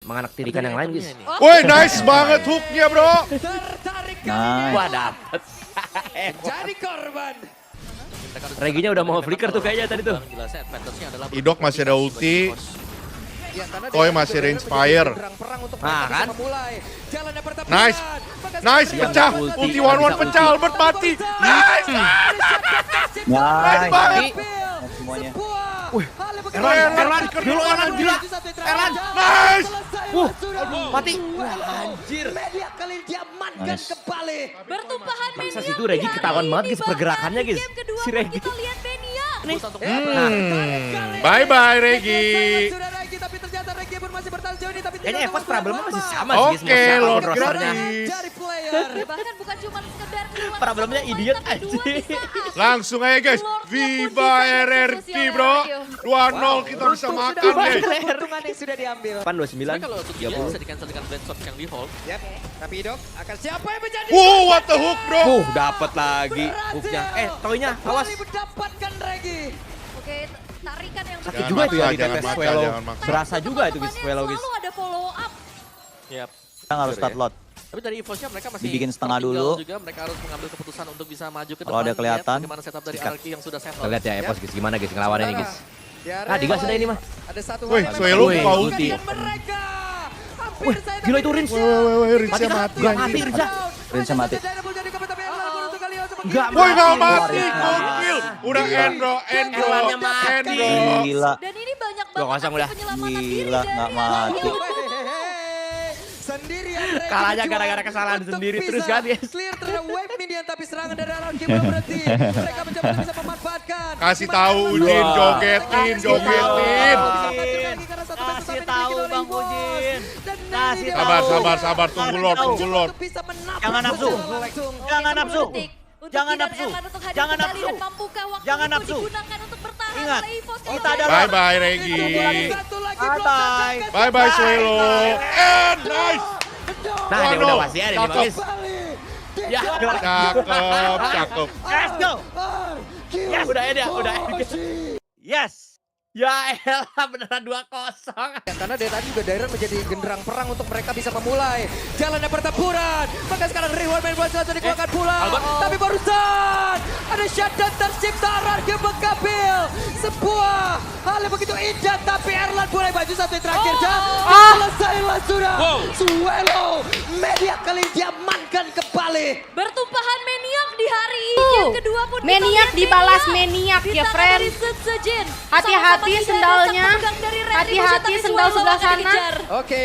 menganaktirikan yang lain, guys. Woi, nice banget hooknya, bro. Nice. Wah, dapet. Jadi korban. Reginya udah mau flicker tuh kayaknya tadi tuh. Idok masih ada ulti. Koi masih range fire. Nah, kan? Nice. Nice, pecah. Ulti one pecah, Albert mati. Nice. Nice banget. Semuanya. Erlan, gila. Erlan. Nice. Mati. Anjir. Media kali diamankan Nice. kembali. Bertumpahan Masa Mania situ Regi di ketahuan hari banget, ini, guys, pergerakannya, bahkan guys. di game kedua Si pun Regi. kita lihat Mania. Bye-bye, Regi. Tapi ternyata Regi pun masih bertahan jauh ini, tapi Kayaknya tidak Evos ada problemnya apa-apa. masih sama sih, guys. Oke, Mau siapa Lord rosternya. gratis. Dari player. Bahkan bukan cuma sekedar keluar Problemnya satu poin, idiot tapi dua aja. di saat. Langsung aja, guys. Viva RRQ, bro. 2-0 kita bisa makan, guys. Keuntungan yang sudah diambil. Pan 29. Kalau untuk dia bisa di-cancel dengan blade shot yang di hold. Yap. Tapi Idok akan siapa yang menjadi? Wow, what the hook, bro. Dapat lagi hooknya. Toinya, awas. Kembali mendapatkan Regi. Oke, tarikan yang Sakit Jangan juga itu ya maksa, di jangan TTS maksa, Swallow. jangan maksa. Berasa juga itu guys, Swallow guys. Selalu ada follow up. Yap. Kita harus start lot. Tapi dari Evosnya mereka masih Dibikin setengah tertinggal dulu. juga, mereka harus mengambil keputusan untuk bisa maju ke depan. Kalau ada kelihatan, Lihat bagaimana setup dari sikat. RRQ yang sudah settle. Kita lihat ya Evos guys, gimana guys ngelawan ini guys. Di Ah, digas sudah ini mah. Ada satu Wih, hal yang Swallow memang buka menguntungkan ulti. mereka. Hampir Wih, saya gila tapi itu Rins. Woi, Rinsnya mati. Gak mati Rinsa. Rinsa mati. Gak Woi, gak mati. mati. Gokil. Udah Endro. Erlannya mati. Gila. Dan ini banyak 2-0 banget udah. aksi penyelamatan diri Gila, dari nggak mati. Sendirian Regi Kalahnya berjuang gara-gara kesalahan untuk sendiri bisa terus kan, yes. clear terhadap wave minion tapi serangan dari RRQ belum berhenti. Mereka mencoba untuk bisa memanfaatkan. Kasih Di mana tahu Erlan Udin, Boy jogetin, jogetin. Kasih tahu Bang Udin. Kasih Sabar, tunggu Lord. Jangan nafsu. Jangan nafsu. Jangan Jangan nafsu. nafsu. Jangan nafsu. Jangan nafsu. Digunakan untuk bertahan Ingat, oleh EVOS. kita ada Bye-bye, Regi. Bye-bye. Bye-bye, Swallow. And nice. Nah, ini udah pasti ada nih Bang guys. Ya, Cakep. let's go. Ya, udah ya, udah. Yes. Ya elah beneran 2-0. Karena dari tadi juga Dairon menjadi genderang perang untuk mereka bisa memulai jalannya pertempuran. Maka sekarang reward main bola langsung dikeluarkan pula. Tapi barusan ada shutdown tercipta RRQ Bekabil. Sebuah hal yang begitu indah tapi Erlan boleh baju satu yang terakhir. Selesailah sudah. Swallow media kali diamankan kembali. Bertumpahan Maniac di hari ini. Game kedua pun kita Maniac lihat dibalas Mania Maniac di ya, tangan friend. dari Setsujin. Hati-hati Sama-sama tidak ada sendalnya. sang pemegang dari Red Hati-hati Revolution, tapi sendal Swallow sebelah akan sana. dikejar. Oke,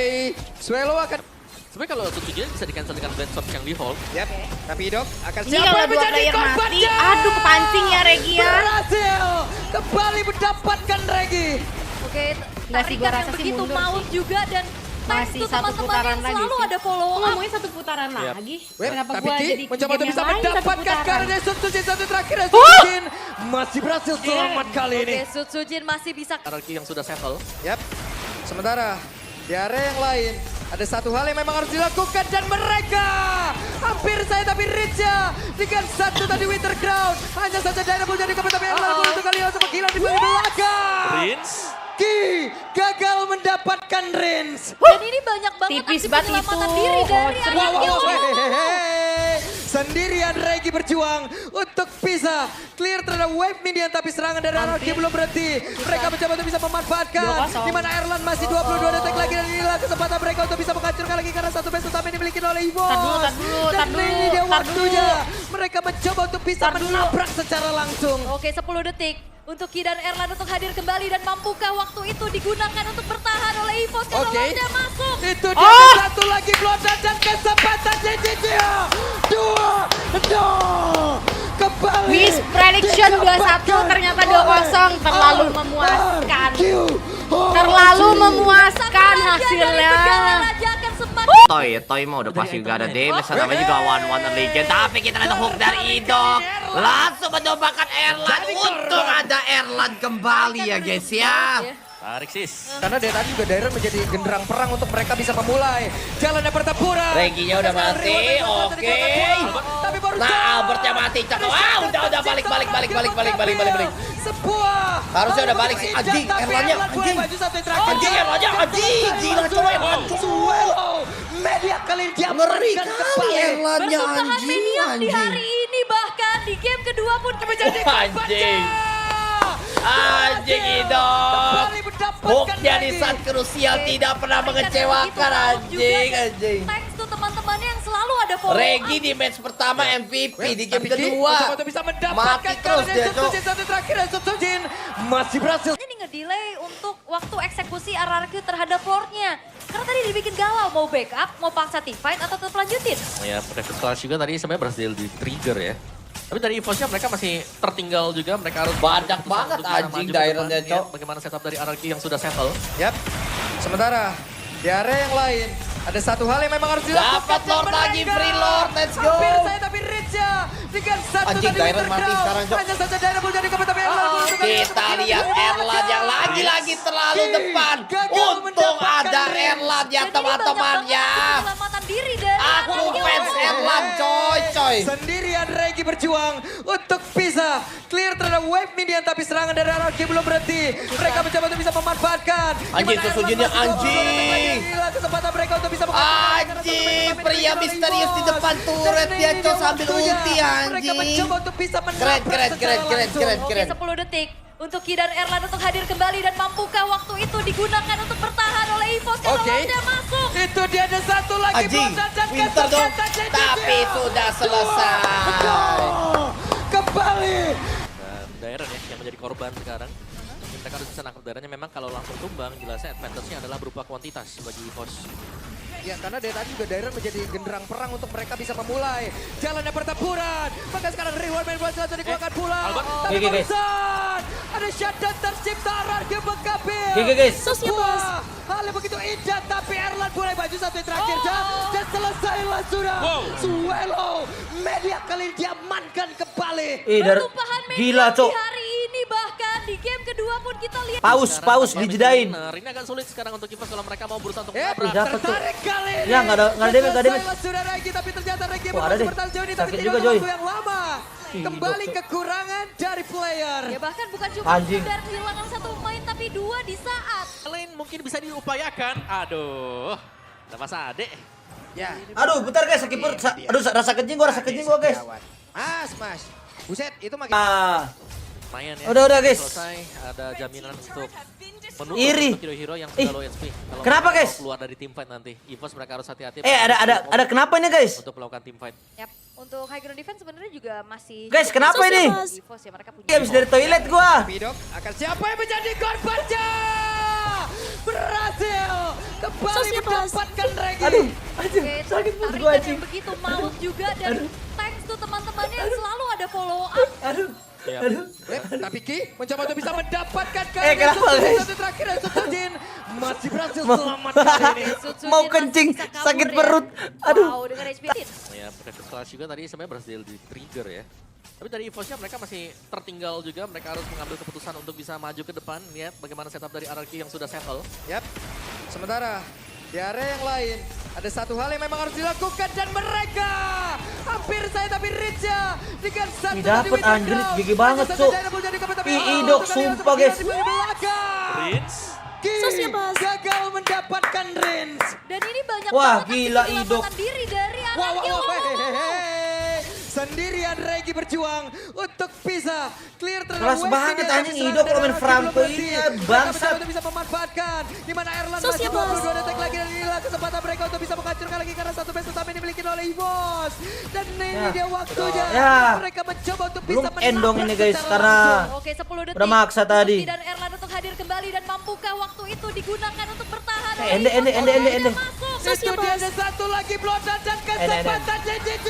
Swallow akan Sebenarnya kalau untuk tujuan bisa di-cancel dengan blade shot yang di hold. Yap, tapi Idok akan Ini siapa kalau yang dua menjadi player mati, korbannya? aduh kepancing ya Regi ya. Berhasil kembali mendapatkan Regi. Oke, Nggak sih, gua tarikan rasa yang sih begitu mundur maut sih. juga dan thanks Masih to satu teman-teman putaran yang lagi selalu sih. ada follow up. Ngomongin satu putaran lagi. Kenapa tapi gua Ki jadi mencoba untuk game bisa yang lain satu mendapatkan putaran? karena Setsujin satu terakhir dan Setsujin masih berhasil selamat kali ini. Oke, Setsujin masih bisa. RRQ yang sudah settle. Yap, sementara di area yang lain ada satu hal yang memang harus dilakukan dan mereka hampir saya tapi Ritja dengan satu tadi Winter Crown hanya saja Dynamo jadi kepada Erlan untuk kali langsung menghilang di belakang. Rins. Ki gagal mendapatkan Rins. Dan ini banyak banget Tipis aksi banget penyelamatan itu. diri dari Oh, RRQ. Sendirian Regi berjuang untuk bisa clear terhadap wave minion tapi serangan dari RRQ belum berhenti. Mereka mencoba untuk bisa memanfaatkan 2-0. di mana Erlan masih 22 detik lagi dan inilah kesempatan mereka untuk bisa menghancurkan lagi karena satu base utama yang dimiliki oleh Evo. Tar dulu, Dan ini dia tar waktunya. Mereka mencoba untuk bisa Tar dulu. menabrak secara langsung. Oke, 10 detik untuk Ki dan Erlan untuk hadir kembali dan mampukah waktu itu digunakan untuk bertahan oleh EVOS kalau Oke. Lordnya masuk. Itu dia satu lagi blodan dan kesempatan JJJ. 2-0. Kembali. Miss prediction 2-1 ternyata 2-0 terlalu memuaskan. Terlalu memuaskan hasilnya. Raja akan sempat Toy mah udah pasti gak ada damage, namanya juga one legend. Tapi kita lihat hook dari Idok, langsung mendombakan Erlan. Untung ada Erlan kembali ya guys ya. Tarik sis. Karena dari tadi juga Dairon menjadi genderang perang untuk mereka bisa memulai jalannya pertempuran. Reginya udah mati, oke. Tapi baru Nah, Albertnya mati, cakep. Wah, udah balik. Sebuah Harusnya udah balik sih. Anjing, Erlannya, anjing. Anjing Erlannya, anjing. Gila coy, hancur kali dia Ngeri amankan kali kembali. Erlannya Bersuntahan anjing, minion di anjing. hari ini, bahkan di game kedua pun Menjadi Anjing. Anjing Idok. Hooknya di saat krusial tidak pernah mengecewakan anjing. Thanks to teman-temannya yang selalu ada follow Regi up. di match pertama MVP di game Tapi Ki kedua. mencoba bisa mendapatkan Mati terus dia, Cok. satu terakhir dan Sujin masih berhasil. Ini ngedelay untuk waktu eksekusi RRQ terhadap floor-nya. Karena tadi dibikin galau, mau backup, mau paksa team fight atau tetap lanjutin. Ya, Private Clash juga tadi sebenarnya berhasil di trigger ya. Tapi dari EVOS-nya mereka masih tertinggal juga, mereka harus Banyak untuk banget bisa maju anjing ke depan. Dairon-nya, Lihat Cok. Bagaimana setup dari RRQ yang sudah settle. Yap. Sementara di area yang lain ada satu hal yang memang harus dilakukan. Dapat Lord dan lagi, mereka free Lord, let's go. Hampir saya tapi Richa dengan satu Anjing, tadi Dairon Winter mati Crown. sekarang, Cok. Hanya saja Dairon pun jadi kebetulan tapi Erlan belum juga Kita dapat lihat kill. Erlan yang lagi-lagi terlalu depan. Gagal Untung mendapatkan ada ring. Erlan ya Dan ini teman-temannya. banyak banget penyelamatan diri dari Aku RRQ. fans Erlan coy. Sendirian Regi berjuang untuk bisa clear terhadap wave minion tapi serangan dari RRQ belum berhenti. Mereka mencoba untuk bisa memanfaatkan. Anjing, Dimana Sujinnya Erlan masih anjing. inilah kesempatan mereka untuk bisa Anjing, pria misterius di depan turret dia coy sambil ulti Mereka anjing. mencoba untuk bisa Keren, menabrak keren, secara keren, keren, langsung. keren, Oke, keren. 10 detik untuk Ki dan Erlan untuk hadir kembali dan mampukah waktu itu digunakan untuk bertahan oleh EVOS karena Oke. Lordnya masuk. Itu dia ada satu lagi Anjing, blow dan Winter dong. kesempatan Tapi sudah selesai. Kembali. Dan Dairon ya yang menjadi korban sekarang. Mereka harus bisa nangkap Daironnya, memang kalau langsung tumbang jelasnya advantage-nya adalah berupa kuantitas bagi EVOS. Ya karena dari tadi juga Dairon menjadi genderang perang untuk mereka bisa memulai jalannya pertempuran. Maka sekarang Reward Man berhasil langsung dikeluarkan pulang. Tapi Oke, guys. barusan ada shutdown tercipta RRQ Bekapil. Oke, guys. Sebuah hal yang begitu indah tapi Erlan mulai baju satu yang terakhir dan selesailah sudah. Suelo media kali ini diamankan kembali. Bertumpahan Gila, minion Cok. di hari ini, bahkan di game kedua pun kita lihat. Paus dijedain. Ini agak sulit sekarang untuk EVOS kalau mereka mau berusaha untuk Dapet menabrak. tertarik kali ini. Ya, nggak ada damage, nggak ada damage. Selesailah sudah Regi, tapi ternyata Regi Wah, ada masih deh. bertahan jauh ini, tapi Sakit tidak juga, ada Joy. waktu yang lama. Kembali Cok. kekurangan dari player. Ya bahkan bukan cuma Anjing. sekedar kehilangan satu pemain tapi dua di saat. Lain mungkin bisa diupayakan. Aduh, udah pas adek. Ya. Aduh, bentar guys, sakit perut. Aduh, rasa kencing gua guys. Mas. Buset, itu makin Ah, Lumayan ya. Udah, guys. Selesai, ada jaminan untuk menutup Iri. untuk hero-hero yang Ih, sudah low HP. Kalau kenapa, mereka guys? mau keluar dari team fight nanti, EVOS mereka harus hati-hati. ada kenapa nih guys? Untuk melakukan team fight. Yap, untuk high ground defense sebenarnya juga masih Guys, kenapa ini? EVOS ya mereka punya. Habis dari toilet gua. Pidok akan siapa yang menjadi korbannya? Berhasil kembali mendapatkan Regi. Aduh, Oke, sakit perut gua tarikan anjing. yang begitu maut juga dan thanks to teman-temannya yang selalu ada follow up. Aduh. Ya. Aduh. Tapi Ki mencoba untuk bisa mendapatkan kenapa, guys? satu terakhir dan Sujin masih berhasil selamat kali ini. Sutsujin Mau masih kencing, bisa kabur sakit ya. perut. Aduh. Wow, dengan HP. Ya, Private Clash juga tadi sebenarnya berhasil di trigger ya. Tapi dari EVOS-nya mereka masih tertinggal juga, mereka harus mengambil keputusan untuk bisa maju ke depan. Lihat bagaimana setup dari RRQ yang sudah settle. Yap. Sementara di area yang lain ada satu hal yang memang harus dilakukan dan mereka hampir saya tapi Richa dengan satu Ih, tadi dapet Winter anjir, Crown. gigi banget, Hanya Cuk. saja Dynamo jadi kebetulan, Ih, tapi Idok, tadi sumpah, harus guys. di belakang. Prince. Ki gagal mendapatkan Rins. Dan ini banyak Wah, banget gila, aksi Idok. penyelamatan diri dari Wah, RRQ. Sendirian Regi berjuang untuk bisa clear terhadap Kelas wave banget, ini. anjing. Tapi Idok kalau main serangan Franco belum ini, berhenti. ya, Mereka bangsat. mencoba untuk bisa memanfaatkan di mana Erlan masih 22 detik lagi dan inilah kesempatan mereka untuk bisa menghancurkan lagi karena satu base utama yang dimiliki oleh EVOS. Dan ini Ya. dia waktunya. Ya. Mereka mencoba untuk Belum bisa end dong menabrak ini, guys, secara karena langsung. Oke, 10 detik. Udah maksa untuk tadi. Ki dan Erlan untuk hadir kembali dan mampukah waktu itu digunakan untuk bertahan? Ende. Masuk. Itu dia ada satu lagi blodan dan kesempatan JJJ.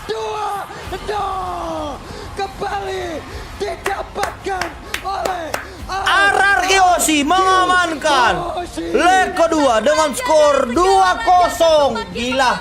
Dua. Kembali didapatkan oleh RRQ Oshi mengamankan leg kedua dengan skor 2-0. Gila.